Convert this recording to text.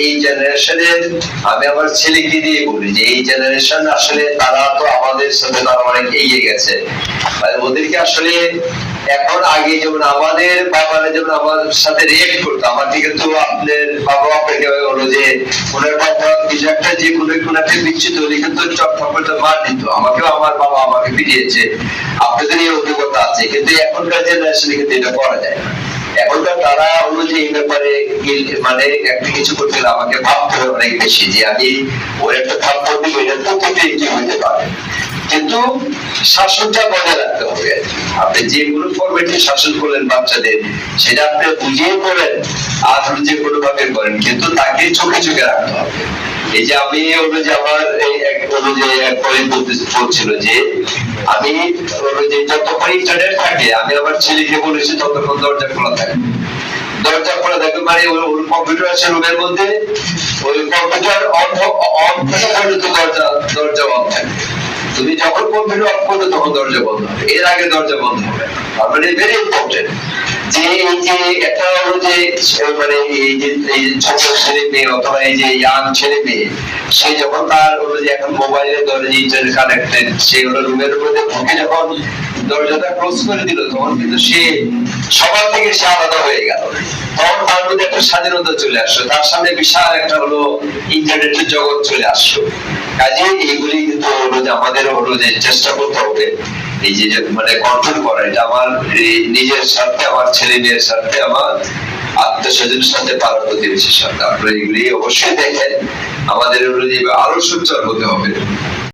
এই জেনারেশনের, আমি আমার ছেলেকে দিয়ে বলি যে এই জেনারেশন আসলে তারা তো আমাদের সাথে তারা অনেক এগিয়ে গেছে, ওদেরকে আসলে এখন আগে যেমন আমাদের বাবারা যেমন আমার সাথে রিয়েক্ট করতো, আমার দিকে তো আপনার বাবা আপনাকে হলো যে ওনার বাবা কিছু একটা যে কোনো একটা বিচ্ছিত হলে কিন্তু চট্টগ্রামটা মার দিত, আমাকেও আমার বাবা আমাকে পিটিয়েছে, আপনাদের এই অভিজ্ঞতা আছে, কিন্তু এখনকার জেনারেশনে কিন্তু এটা করা যায় না। এখনকার তারা হলো যে এই ব্যাপারে মানে একটা কিছু করতে গেলে আমাকে ভাবতে হবে অনেক বেশি যে আমি ওর একটা থাপ্পড় দিব, এটা প্রত্যেকটাই কি হইতে পারে, কিন্তু শাসনটা বজায় রাখতে হবে। আপনি যে কোনো ফরম্যাটে শাসন করলেন বাচ্চাদের, সেটা আপনি বুঝিয়ে করেন আর যে কোনো ভাবে করেন, কিন্তু তাকে চোখে চোখে রাখতে হবে। এই যে আমি হলো যে আমার বলছিল যে আমি হলো যে যতক্ষণ ইন্টারনেট থাকে আমি আমার ছেলেকে বলেছি ততক্ষণ দরজা খোলা থাকে, দরজা খোলা থাকে মানে ওর কম্পিউটার আছে রুমের মধ্যে, ওই কম্পিউটার অন দরজা অন থাকে, তুমি যখন কম্পিউটার অফ করবে তখন দরজা বন্ধ হবে, এর আগে দরজা বন্ধ হবে। মানে ভেরি ইম্পর্টেন্ট যে এই যে একটা হলো যে মানে এই যে ছোট ছেলে মেয়ে অথবা এই যে ইয়াং ছেলে মেয়ে, সে যখন তার হলো যে এখন মোবাইলের দরজা ইন্টারনেট কানেক্টেড, সে হলো রুমের মধ্যে ঢুকে যখন দরজাটা ক্লোজ করে দিল তখন কিন্তু সে সবার থেকে সে আলাদা হয়ে গেল, তখন তার মধ্যে একটা স্বাধীনতা চলে আসলো, তার সামনে বিশাল একটা হলো ইন্টারনেটের জগৎ চলে আসলো। কাজে এইগুলি কিন্তু হলো যে আমাদের হলো যে চেষ্টা করতে হবে এই যে মানে কন্ট্রোল করা, এটা আমার নিজের স্বার্থে, আমার ছেলে মেয়ের স্বার্থে, আমার আত্মস্বজনের সাথে, পাড়া প্রতিবেশীর সাথে। আপনারা এগুলি অবশ্যই দেখেন, আমাদের হলো যে আরো সোচ্চার হতে হবে।